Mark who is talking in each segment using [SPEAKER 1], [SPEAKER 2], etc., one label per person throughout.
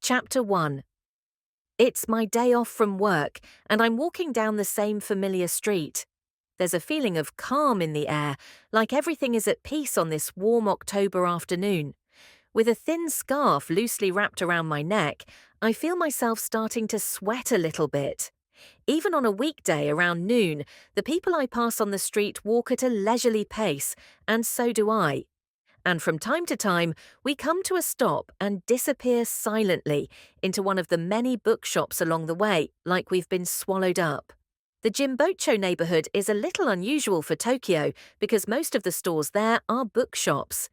[SPEAKER 1] Chapter 1. It's my day off from work, and I'm walking down the same familiar street. There's a feeling of calm in the air, like everything is at peace on this warm October afternoon. With a thin scarf loosely wrapped around my neck, I feel myself starting to sweat a little bit. Even on a weekday around noon, the people I pass on the street walk at a leisurely pace, and so do I. And from time to time, we come to a stop and disappear silently into one of the many bookshops along the way, like we've been swallowed up. The Jimbocho neighborhood is a little unusual for Tokyo because most of the stores there are bookshops.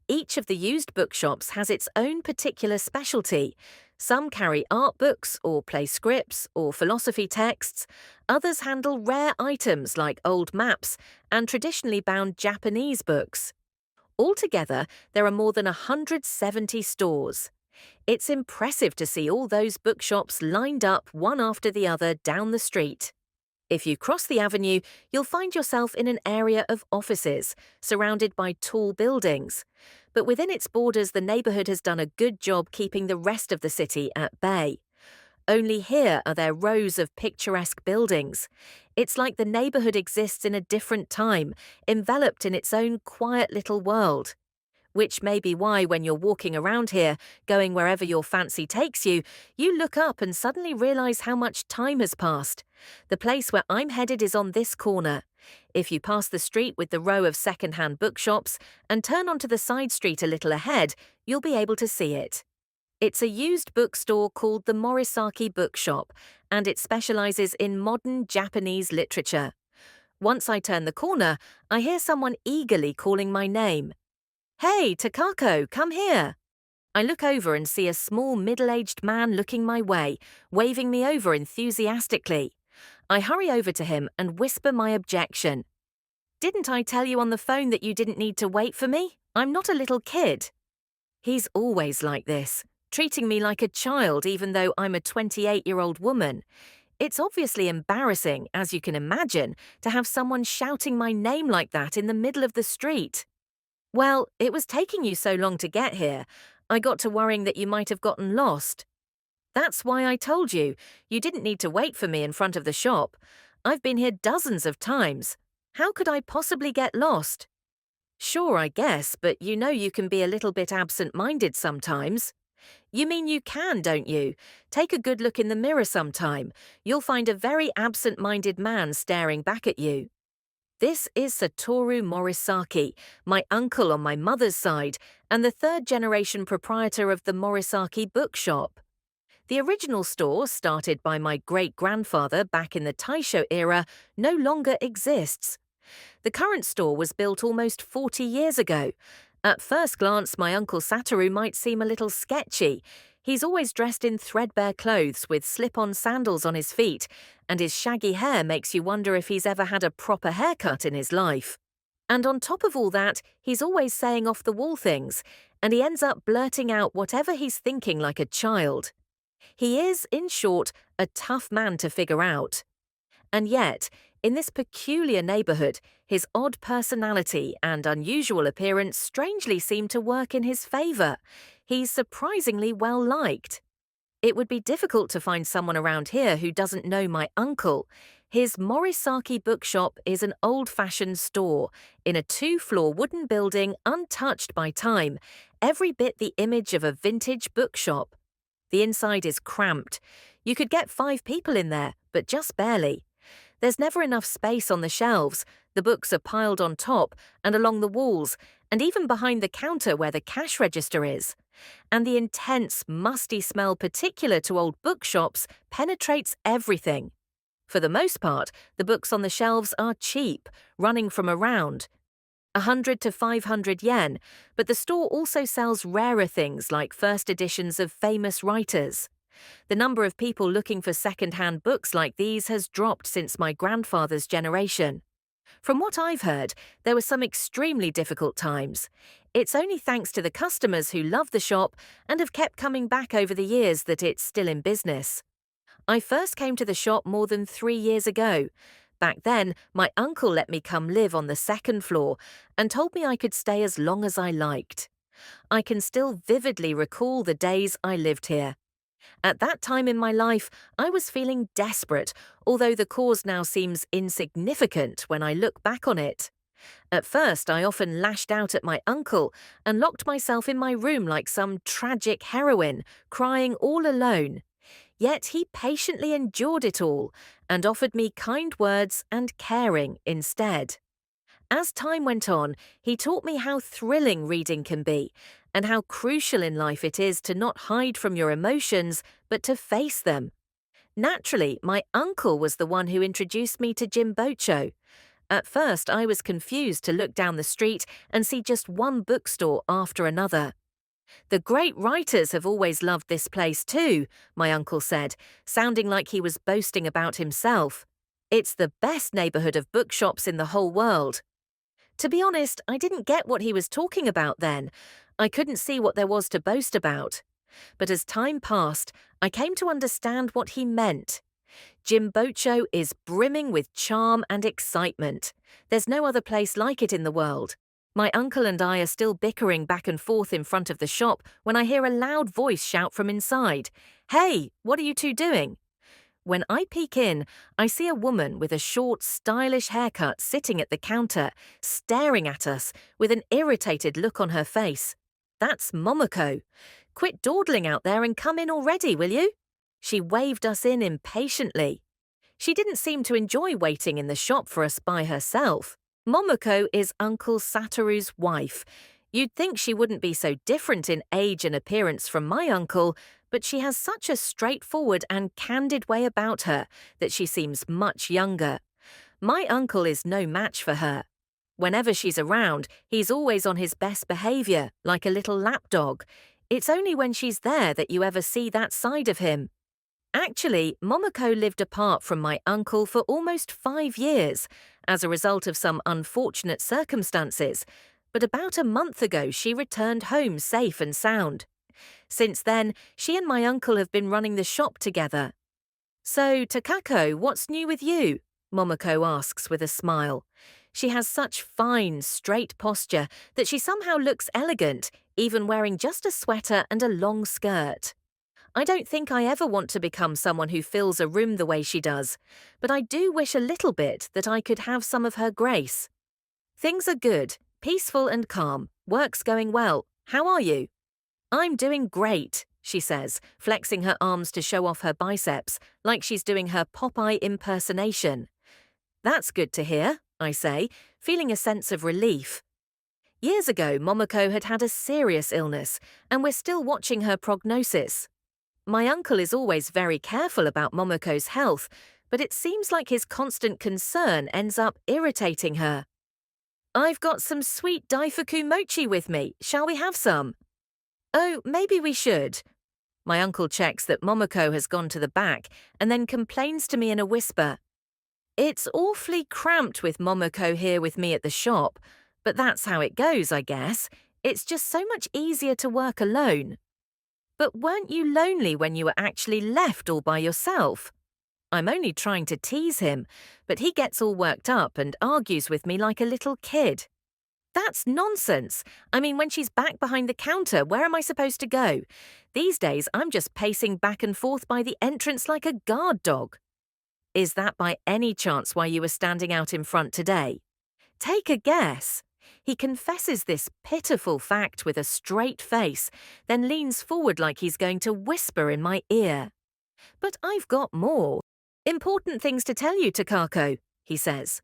[SPEAKER 1] Each of the used bookshops has its own particular specialty. Some carry art books or play scripts or philosophy texts. Others handle rare items like old maps and traditionally bound Japanese books. Altogether, there are more than 170 stores. It's impressive to see all those bookshops lined up one after the other down the street. If you cross the avenue, you'll find yourself in an area of offices, surrounded by tall buildings. But within its borders, the neighborhood has done a good job keeping the rest of the city at bay. Only here are there rows of picturesque buildings. It's like the neighborhood exists in a different time, enveloped in its own quiet little world. Which may be why when you're walking around here, going wherever your fancy takes you, you look up and suddenly realize how much time has passed. The place where I'm headed is on this corner. If you pass the street with the row of second-hand bookshops and turn onto the side street a little ahead, you'll be able to see it. It's a used bookstore called the Morisaki Bookshop, and it specializes in modern Japanese literature. Once I turn the corner, I hear someone eagerly calling my name. "Hey, Takako, come here!" I look over and see a small middle-aged man looking my way, waving me over enthusiastically. I hurry over to him and whisper my objection. "Didn't I tell you on the phone that you didn't need to wait for me? I'm not a little kid." He's always like this, treating me like a child even though I'm a 28-year-old woman. It's obviously embarrassing, as you can imagine, to have someone shouting my name like that in the middle of the street. "Well, it was taking you so long to get here. I got to worrying that you might have gotten lost." "That's why I told you. You didn't need to wait for me in front of the shop. I've been here dozens of times. How could I possibly get lost?" "Sure, I guess, but you know you can be a little bit absent-minded sometimes." "You mean you can, don't you? Take a good look in the mirror sometime. You'll find a very absent-minded man staring back at you." This is Satoru Morisaki, my uncle on my mother's side, and the third-generation proprietor of the Morisaki Bookshop. The original store, started by my great-grandfather back in the Taisho era, no longer exists. The current store was built almost 40 years ago. At first glance, my Uncle Satoru might seem a little sketchy. He's always dressed in threadbare clothes with slip-on sandals on his feet, and his shaggy hair makes you wonder if he's ever had a proper haircut in his life. And on top of all that, he's always saying off-the-wall things, and he ends up blurting out whatever he's thinking like a child. He is, in short, a tough man to figure out. And yet, in this peculiar neighborhood, his odd personality and unusual appearance strangely seem to work in his favor. He's surprisingly well-liked. It would be difficult to find someone around here who doesn't know my uncle. His Morisaki Bookshop is an old-fashioned store in a 2-floor wooden building untouched by time, every bit the image of a vintage bookshop. The inside is cramped. You could get 5 people in there, but just barely. There's never enough space on the shelves. The books are piled on top and along the walls, and even behind the counter where the cash register is. And the intense, musty smell particular to old bookshops penetrates everything. For the most part, the books on the shelves are cheap, running from around 100 to 500 yen, but the store also sells rarer things like first editions of famous writers. The number of people looking for second-hand books like these has dropped since my grandfather's generation. From what I've heard, there were some extremely difficult times. It's only thanks to the customers who love the shop and have kept coming back over the years that it's still in business. I first came to the shop more than 3 years ago. Back then, my uncle let me come live on the 2nd floor and told me I could stay as long as I liked. I can still vividly recall the days I lived here. At that time in my life, I was feeling desperate, although the cause now seems insignificant when I look back on it. At first, I often lashed out at my uncle and locked myself in my room like some tragic heroine, crying all alone. Yet he patiently endured it all and offered me kind words and caring instead. As time went on, he taught me how thrilling reading can be and how crucial in life it is to not hide from your emotions, but to face them. Naturally, my uncle was the one who introduced me to Jimbocho. At first, I was confused to look down the street and see just one bookstore after another. The great writers have always loved this place too, my uncle said, sounding like he was boasting about himself. It's the best neighborhood of bookshops in the whole world. To be honest, I didn't get what he was talking about then. I couldn't see what there was to boast about. But as time passed, I came to understand what he meant. Jimbocho is brimming with charm and excitement. There's no other place like it in the world. My uncle and I are still bickering back and forth in front of the shop when I hear a loud voice shout from inside, "Hey, what are you two doing?" When I peek in, I see a woman with a short, stylish haircut sitting at the counter, staring at us with an irritated look on her face. That's Momoko. "Quit dawdling out there and come in already, will you?" She waved us in impatiently. She didn't seem to enjoy waiting in the shop for us by herself. Momoko is Uncle Satoru's wife. You'd think she wouldn't be so different in age and appearance from my uncle, but she has such a straightforward and candid way about her that she seems much younger. My uncle is no match for her. Whenever she's around, he's always on his best behavior, like a little lapdog. It's only when she's there that you ever see that side of him. Actually, Momoko lived apart from my uncle for almost 5 years as a result of some unfortunate circumstances, but about a month ago she returned home safe and sound. Since then, she and my uncle have been running the shop together. "So, Takako, what's new with you?" Momoko asks with a smile. She has such fine, straight posture that she somehow looks elegant, even wearing just a sweater and a long skirt. I don't think I ever want to become someone who fills a room the way she does, but I do wish a little bit that I could have some of her grace. "Things are good, peaceful and calm. Work's going well. How are you?" "I'm doing great," she says, flexing her arms to show off her biceps, like she's doing her Popeye impersonation. "That's good to hear," I say, feeling a sense of relief. Years ago, Momoko had had a serious illness, and we're still watching her prognosis. My uncle is always very careful about Momoko's health, but it seems like his constant concern ends up irritating her. "I've got some sweet daifuku mochi with me. Shall we have some?" "Oh, maybe we should." My uncle checks that Momoko has gone to the back and then complains to me in a whisper. "It's awfully cramped with Momoko here with me at the shop, but that's how it goes, I guess. It's just so much easier to work alone." "But weren't you lonely when you were actually left all by yourself?" I'm only trying to tease him, but he gets all worked up and argues with me like a little kid. "That's nonsense. I mean, when she's back behind the counter, where am I supposed to go? These days, I'm just pacing back and forth by the entrance like a guard dog." "Is that by any chance why you were standing out in front today?" Take a guess. He confesses this pitiful fact with a straight face, then leans forward like he's going to whisper in my ear. "But I've got more. Important things to tell you, Takako," he says.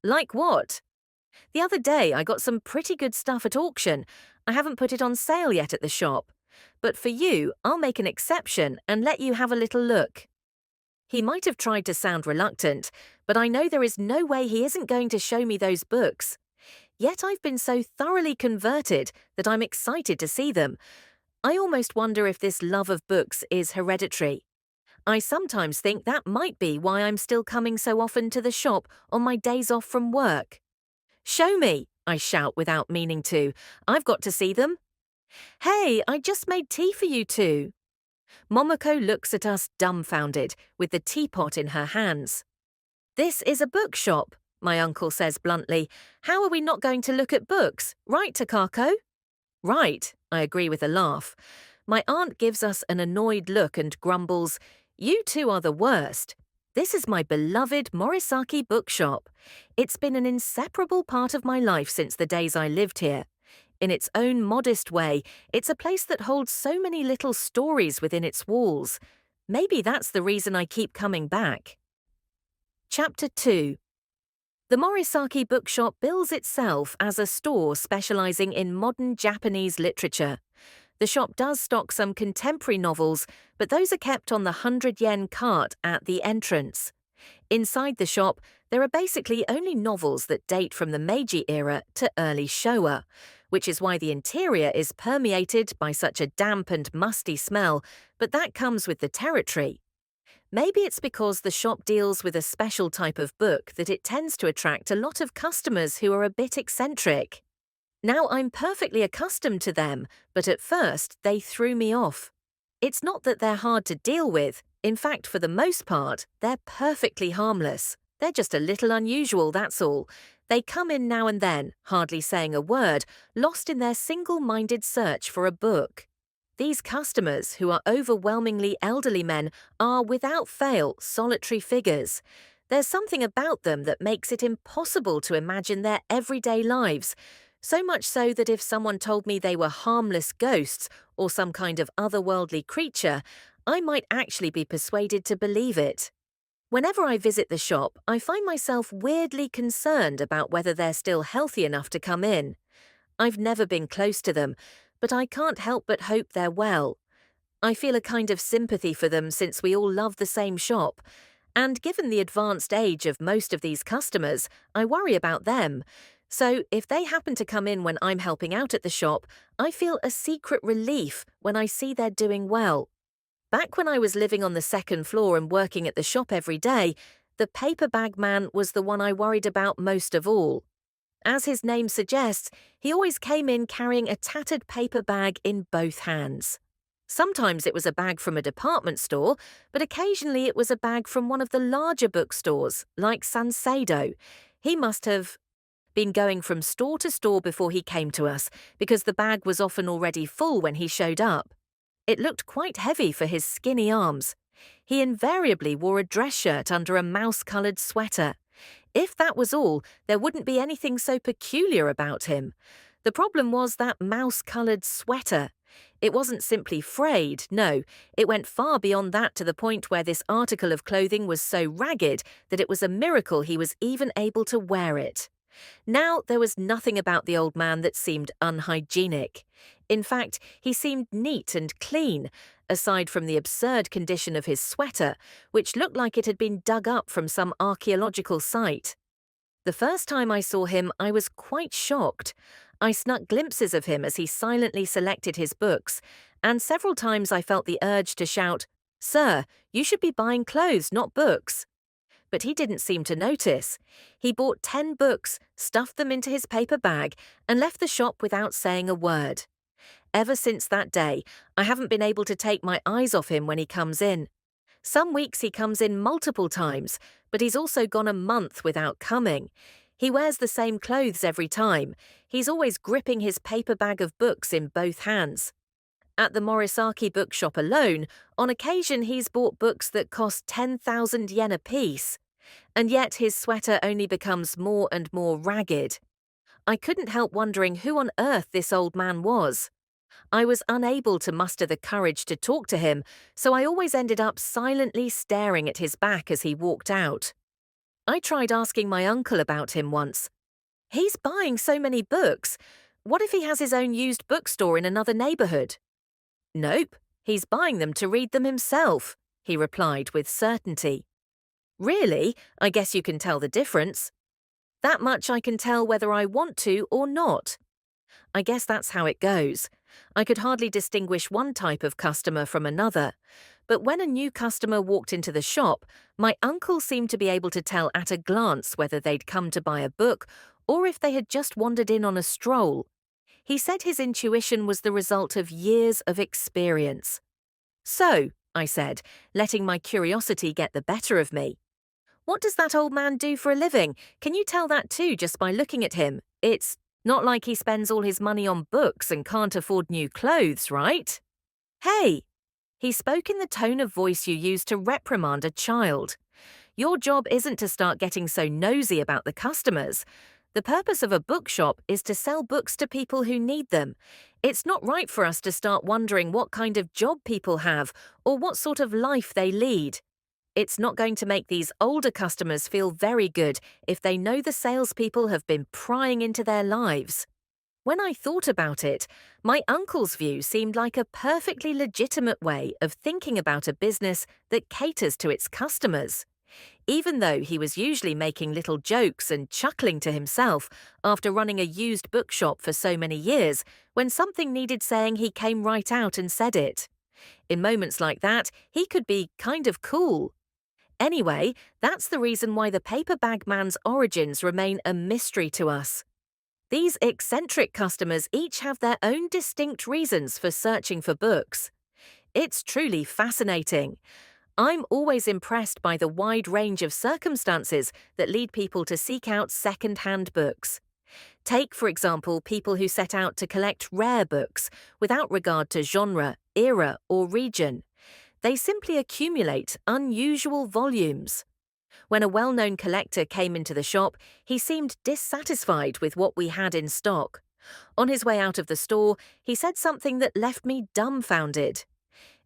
[SPEAKER 1] "Like what?" "The other day I got some pretty good stuff at auction. I haven't put it on sale yet at the shop. But for you, I'll make an exception and let you have a little look." He might have tried to sound reluctant, but I know there is no way he isn't going to show me those books. Yet I've been so thoroughly converted that I'm excited to see them. I almost wonder if this love of books is hereditary. I sometimes think that might be why I'm still coming so often to the shop on my days off from work. "Show me," I shout without meaning to. "I've got to see them." "Hey, I just made tea for you two." Momoko looks at us dumbfounded, with the teapot in her hands. "This is a bookshop," my uncle says bluntly. "How are we not going to look at books? Right, Takako?" "Right," I agree with a laugh. My aunt gives us an annoyed look and grumbles, "You two are the worst." This is my beloved Morisaki Bookshop. It's been an inseparable part of my life since the days I lived here. In its own modest way, it's a place that holds so many little stories within its walls. Maybe that's the reason I keep coming back. Chapter 2. The Morisaki Bookshop bills itself as a store specializing in modern Japanese literature. The shop does stock some contemporary novels, but those are kept on the 100 yen cart at the entrance. Inside the shop, there are basically only novels that date from the Meiji era to early Showa, which is why the interior is permeated by such a damp and musty smell, but that comes with the territory. Maybe it's because the shop deals with a special type of book that it tends to attract a lot of customers who are a bit eccentric. Now I'm perfectly accustomed to them, but at first they threw me off. It's not that they're hard to deal with. In fact, for the most part, they're perfectly harmless. They're just a little unusual, that's all. They come in now and then, hardly saying a word, lost in their single-minded search for a book. These customers, who are overwhelmingly elderly men, are, without fail, solitary figures. There's something about them that makes it impossible to imagine their everyday lives, so much so that if someone told me they were harmless ghosts or some kind of otherworldly creature, I might actually be persuaded to believe it. Whenever I visit the shop, I find myself weirdly concerned about whether they're still healthy enough to come in. I've never been close to them, but I can't help but hope they're well. I feel a kind of sympathy for them since we all love the same shop. And given the advanced age of most of these customers, I worry about them. So if they happen to come in when I'm helping out at the shop, I feel a secret relief when I see they're doing well. Back when I was living on the second floor and working at the shop every day, the paper bag man was the one I worried about most of all. As his name suggests, he always came in carrying a tattered paper bag in both hands. Sometimes it was a bag from a department store, but occasionally it was a bag from one of the larger bookstores, like Sanseido. He must have been going from store to store before he came to us, because the bag was often already full when he showed up. It looked quite heavy for his skinny arms. He invariably wore a dress shirt under a mouse-coloured sweater. If that was all, there wouldn't be anything so peculiar about him. The problem was that mouse-coloured sweater. It wasn't simply frayed, no, it went far beyond that, to the point where this article of clothing was so ragged that it was a miracle he was even able to wear it. Now, there was nothing about the old man that seemed unhygienic. In fact, he seemed neat and clean, aside from the absurd condition of his sweater, which looked like it had been dug up from some archaeological site. The first time I saw him, I was quite shocked. I snuck glimpses of him as he silently selected his books, and several times I felt the urge to shout, "Sir, you should be buying clothes, not books." But he didn't seem to notice. He bought 10 books, stuffed them into his paper bag, and left the shop without saying a word. Ever since that day, I haven't been able to take my eyes off him when he comes in. Some weeks he comes in multiple times, but he's also gone a month without coming. He wears the same clothes every time. He's always gripping his paper bag of books in both hands. At the Morisaki Bookshop alone, on occasion he's bought books that cost 10,000 yen apiece. And yet his sweater only becomes more and more ragged. I couldn't help wondering who on earth this old man was. I was unable to muster the courage to talk to him, so I always ended up silently staring at his back as he walked out. I tried asking my uncle about him once. "He's buying so many books. What if he has his own used bookstore in another neighborhood?" "Nope, he's buying them to read them himself," he replied with certainty. "Really? I guess you can tell the difference." "That much I can tell whether I want to or not." I guess that's how it goes. I could hardly distinguish one type of customer from another. But when a new customer walked into the shop, my uncle seemed to be able to tell at a glance whether they'd come to buy a book or if they had just wandered in on a stroll. He said his intuition was the result of years of experience. "So," I said, letting my curiosity get the better of me, "what does that old man do for a living? Can you tell that too just by looking at him? It's not like he spends all his money on books and can't afford new clothes, right?" Hey! He spoke in the tone of voice you use to reprimand a child. Your job isn't to start getting so nosy about the customers. The purpose of a bookshop is to sell books to people who need them. It's not right for us to start wondering what kind of job people have or what sort of life they lead. It's not going to make these older customers feel very good if they know the salespeople have been prying into their lives. When I thought about it, my uncle's view seemed like a perfectly legitimate way of thinking about a business that caters to its customers. Even though he was usually making little jokes and chuckling to himself after running a used bookshop for so many years, when something needed saying he came right out and said it. In moments like that, he could be kind of cool. Anyway, that's the reason why the paper bag man's origins remain a mystery to us. These eccentric customers each have their own distinct reasons for searching for books. It's truly fascinating. I'm always impressed by the wide range of circumstances that lead people to seek out second-hand books. Take, for example, people who set out to collect rare books without regard to genre, era, or region. They simply accumulate unusual volumes. When a well-known collector came into the shop, he seemed dissatisfied with what we had in stock. On his way out of the store, he said something that left me dumbfounded.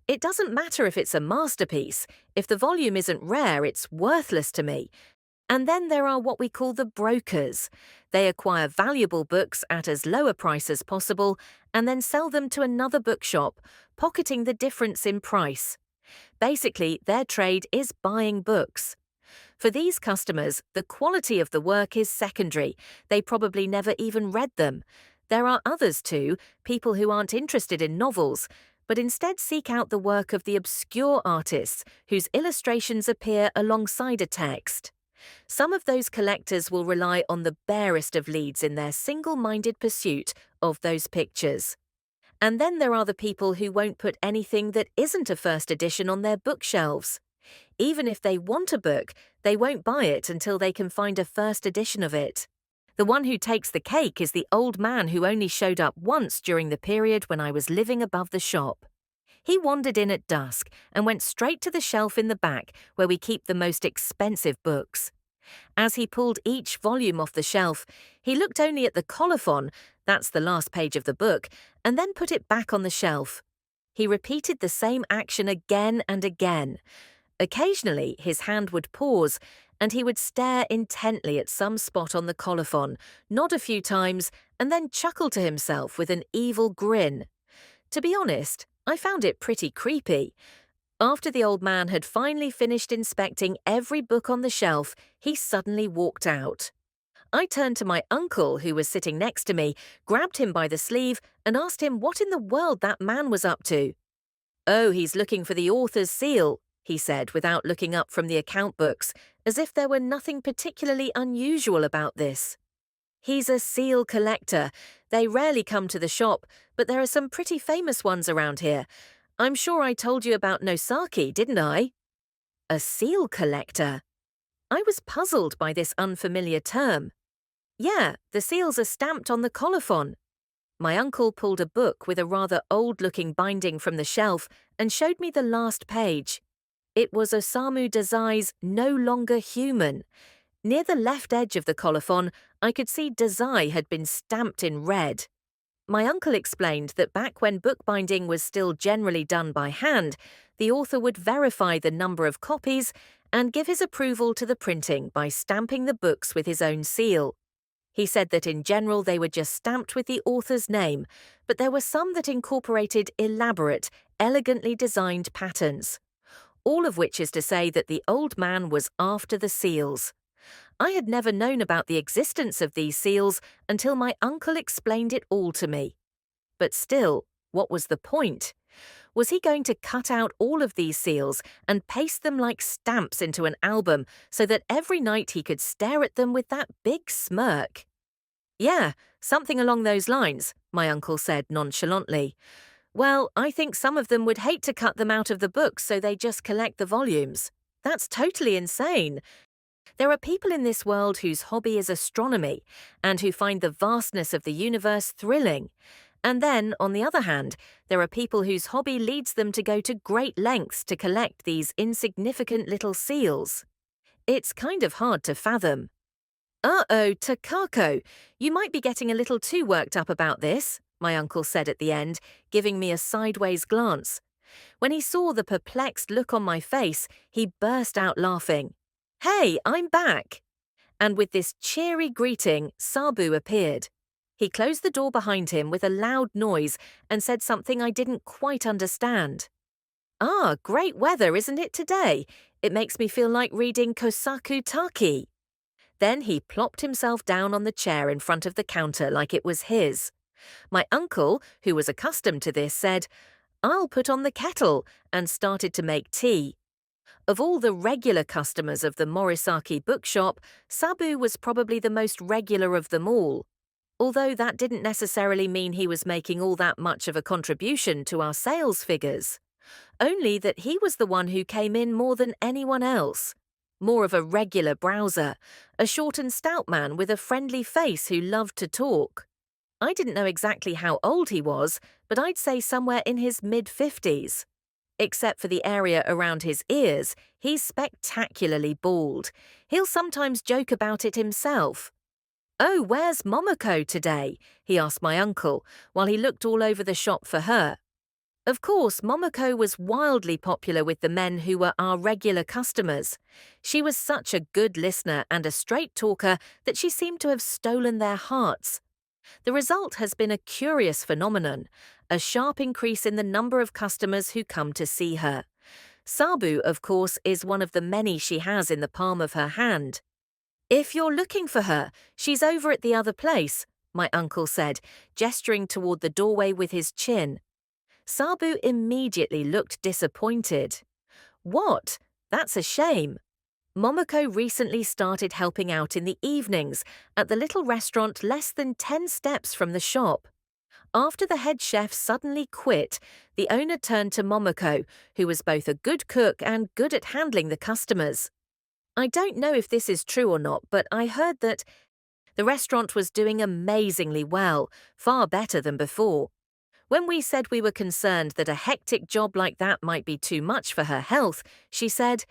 [SPEAKER 1] It doesn't matter if it's a masterpiece. If the volume isn't rare, it's worthless to me. And then there are what we call the brokers. They acquire valuable books at as low a price as possible and then sell them to another bookshop, pocketing the difference in price. Basically, their trade is buying books. For these customers, the quality of the work is secondary. They probably never even read them. There are others too, people who aren't interested in novels, but instead seek out the work of the obscure artists whose illustrations appear alongside a text. Some of those collectors will rely on the barest of leads in their single-minded pursuit of those pictures. And then there are the people who won't put anything that isn't a first edition on their bookshelves. Even if they want a book, they won't buy it until they can find a first edition of it. The one who takes the cake is the old man who only showed up once during the period when I was living above the shop. He wandered in at dusk and went straight to the shelf in the back where we keep the most expensive books. As he pulled each volume off the shelf, he looked only at the colophon, that's the last page of the book, and then put it back on the shelf. He repeated the same action again and again. Occasionally, his hand would pause, and he would stare intently at some spot on the colophon, nod a few times, and then chuckle to himself with an evil grin. To be honest, I found it pretty creepy. After the old man had finally finished inspecting every book on the shelf, he suddenly walked out. I turned to my uncle, who was sitting next to me, grabbed him by the sleeve, and asked him what in the world that man was up to. "Oh, he's looking for the author's seal," he said without looking up from the account books, as if there were nothing particularly unusual about this. "He's a seal collector. They rarely come to the shop, but there are some pretty famous ones around here. I'm sure I told you about Nosaki, didn't I?" A seal collector? I was puzzled by this unfamiliar term. "Yeah, the seals are stamped on the colophon." My uncle pulled a book with a rather old-looking binding from the shelf and showed me the last page. It was Osamu Dazai's No Longer Human. Near the left edge of the colophon, I could see Dazai had been stamped in red. My uncle explained that back when bookbinding was still generally done by hand, the author would verify the number of copies and give his approval to the printing by stamping the books with his own seal. He said that in general they were just stamped with the author's name, but there were some that incorporated elaborate, elegantly designed patterns. All of which is to say that the old man was after the seals. I had never known about the existence of these seals until my uncle explained it all to me. But still, what was the point? Was he going to cut out all of these seals and paste them like stamps into an album so that every night he could stare at them with that big smirk? "Yeah, something along those lines," my uncle said nonchalantly. "Well, I think some of them would hate to cut them out of the books, so they just collect the volumes. That's totally insane. There are people in this world whose hobby is astronomy and who find the vastness of the universe thrilling. And then, on the other hand, there are people whose hobby leads them to go to great lengths to collect these insignificant little seals. It's kind of hard to fathom. Uh-oh, Takako, you might be getting a little too worked up about this, my uncle said at the end, giving me a sideways glance. When he saw the perplexed look on my face, he burst out laughing. Hey, I'm back! And with this cheery greeting, Sabu appeared. He closed the door behind him with a loud noise and said something I didn't quite understand. Ah, great weather, isn't it today? It makes me feel like reading Kosaku Taki. Then he plopped himself down on the chair in front of the counter like it was his. My uncle, who was accustomed to this, said, I'll put on the kettle, and started to make tea. Of all the regular customers of the Morisaki Bookshop, Sabu was probably the most regular of them all. Although that didn't necessarily mean he was making all that much of a contribution to our sales figures. Only that he was the one who came in more than anyone else. More of a regular browser, a short and stout man with a friendly face who loved to talk. I didn't know exactly how old he was, but I'd say somewhere in his mid-50s. Except for the area around his ears, he's spectacularly bald. He'll sometimes joke about it himself. Oh, where's Momoko today? He asked my uncle, while he looked all over the shop for her. Of course, Momoko was wildly popular with the men who were our regular customers. She was such a good listener and a straight talker that she seemed to have stolen their hearts. The result has been a curious phenomenon, a sharp increase in the number of customers who come to see her. Sabu, of course, is one of the many she has in the palm of her hand. If you're looking for her, she's over at the other place, my uncle said, gesturing toward the doorway with his chin. Sabu immediately looked disappointed. What? That's a shame. Momoko recently started helping out in the evenings at the little restaurant less than 10 steps from the shop. After the head chef suddenly quit, the owner turned to Momoko, who was both a good cook and good at handling the customers. I don't know if this is true or not, but I heard that the restaurant was doing amazingly well, far better than before. When we said we were concerned that a hectic job like that might be too much for her health, she said,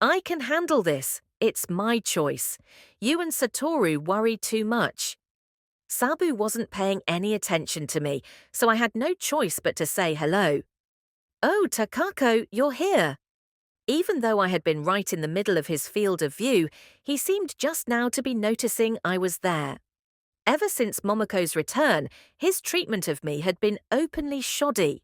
[SPEAKER 1] I can handle this. It's my choice. You and Satoru worry too much. Sabu wasn't paying any attention to me, so I had no choice but to say hello. Oh, Takako, you're here. Even though I had been right in the middle of his field of view, he seemed just now to be noticing I was there. Ever since Momoko's return, his treatment of me had been openly shoddy.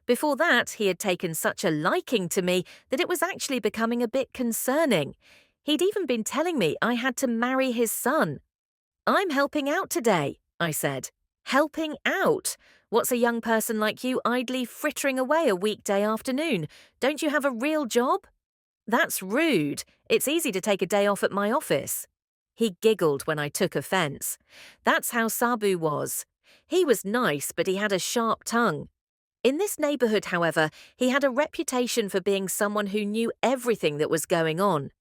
[SPEAKER 1] Before that, he had taken such a liking to me that it was actually becoming a bit concerning. He'd even been telling me I had to marry his son. I'm helping out today, I said. Helping out? What's a young person like you idly frittering away a weekday afternoon? Don't you have a real job? That's rude. It's easy to take a day off at my office. He giggled when I took offense. That's how Sabu was. He was nice, but he had a sharp tongue. In this neighborhood, however, he had a reputation for being someone who knew everything that was going on.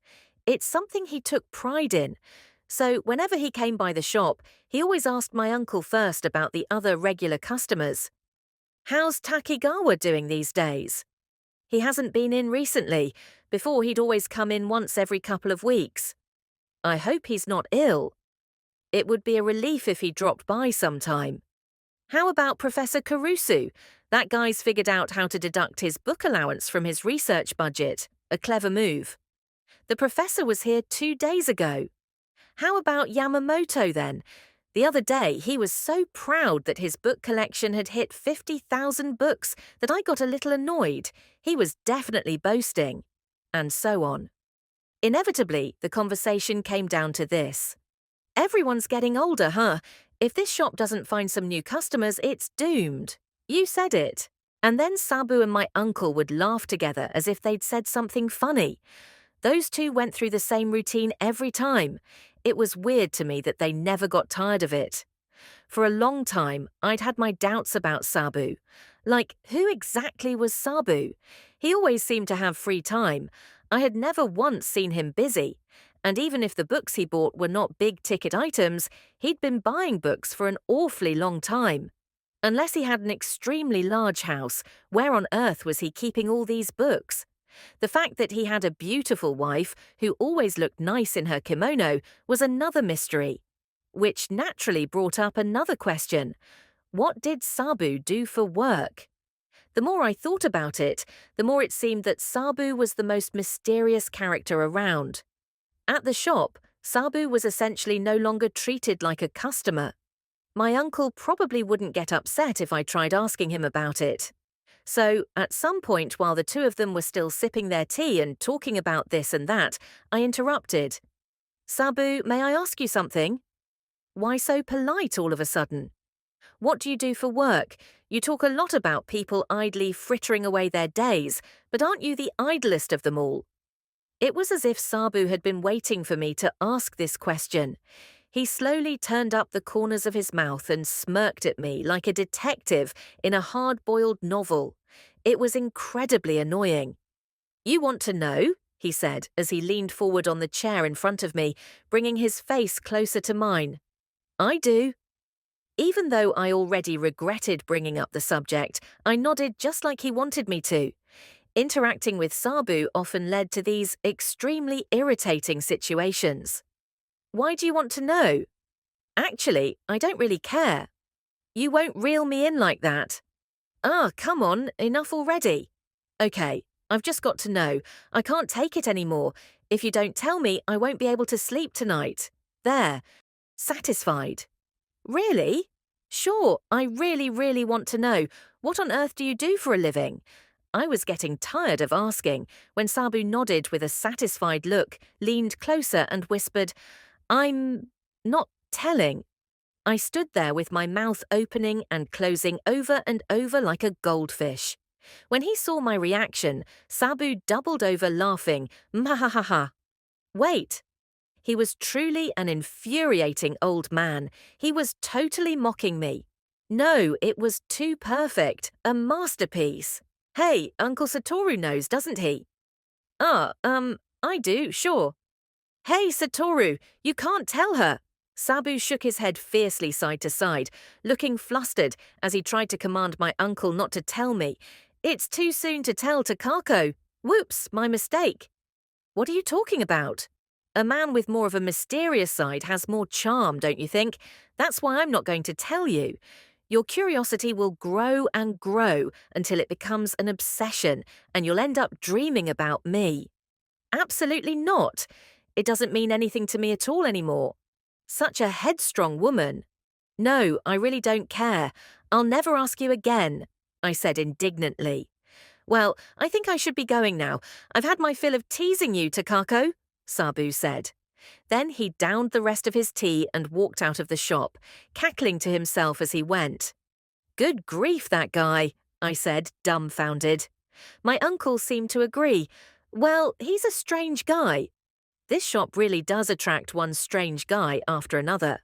[SPEAKER 1] It's something he took pride in. So whenever he came by the shop, he always asked my uncle first about the other regular customers. How's Takigawa doing these days? He hasn't been in recently. Before, he'd always come in once every couple of weeks. I hope he's not ill. It would be a relief if he dropped by sometime. How about Professor Caruso? That guy's figured out how to deduct his book allowance from his research budget. A clever move. The professor was here 2 days ago. How about Yamamoto then? The other day, he was so proud that his book collection had hit 50,000 books that I got a little annoyed. He was definitely boasting. And so on. Inevitably, the conversation came down to this. Everyone's getting older, huh? If this shop doesn't find some new customers, it's doomed. You said it. And then Sabu and my uncle would laugh together as if they'd said something funny. Those two went through the same routine every time. It was weird to me that they never got tired of it. For a long time, I'd had my doubts about Sabu. Like, who exactly was Sabu? He always seemed to have free time. I had never once seen him busy. And even if the books he bought were not big-ticket items, he'd been buying books for an awfully long time. Unless he had an extremely large house, where on earth was he keeping all these books? The fact that he had a beautiful wife who always looked nice in her kimono was another mystery, which naturally brought up another question. What did Sabu do for work? The more I thought about it, the more it seemed that Sabu was the most mysterious character around. At the shop, Sabu was essentially no longer treated like a customer. My uncle probably wouldn't get upset if I tried asking him about it. So, at some point while the two of them were still sipping their tea and talking about this and that, I interrupted. "Sabu, may I ask you something?" "Why so polite all of a sudden?" "What do you do for work? You talk a lot about people idly frittering away their days, but aren't you the idlest of them all?" It was as if Sabu had been waiting for me to ask this question. He slowly turned up the corners of his mouth and smirked at me like a detective in a hard-boiled novel. It was incredibly annoying. "You want to know?" he said as he leaned forward on the chair in front of me, bringing his face closer to mine. "I do." Even though I already regretted bringing up the subject, I nodded just like he wanted me to. Interacting with Sabu often led to these extremely irritating situations. "Why do you want to know?" "Actually, I don't really care." "You won't reel me in like that." "Ah, come on, enough already." "Okay, I've just got to know. I can't take it anymore. If you don't tell me, I won't be able to sleep tonight." There. Satisfied. "Really?" "Sure, I really, really want to know. What on earth do you do for a living?" I was getting tired of asking when Sabu nodded with a satisfied look, leaned closer and whispered, "I'm not telling." I stood there with my mouth opening and closing over and over like a goldfish. When he saw my reaction, Sabu doubled over laughing, "Mhahaha." Wait. He was truly an infuriating old man. He was totally mocking me. No, it was too perfect. A masterpiece. "Hey, Uncle Satoru knows, doesn't he?" "Ah, I do, sure." "Hey, Satoru, you can't tell her." Sabu shook his head fiercely side to side, looking flustered as he tried to command my uncle not to tell me. "It's too soon to tell Takako. Whoops, my mistake." "What are you talking about?" "A man with more of a mysterious side has more charm, don't you think? That's why I'm not going to tell you. Your curiosity will grow and grow until it becomes an obsession, and you'll end up dreaming about me." "Absolutely not. It doesn't mean anything to me at all anymore." "Such a headstrong woman." "No, I really don't care. I'll never ask you again," I said indignantly. "Well, I think I should be going now. I've had my fill of teasing you, Takako," Sabu said. Then he downed the rest of his tea and walked out of the shop, cackling to himself as he went. "Good grief, that guy," I said, dumbfounded. My uncle seemed to agree. "Well, he's a strange guy." This shop really does attract one strange guy after another.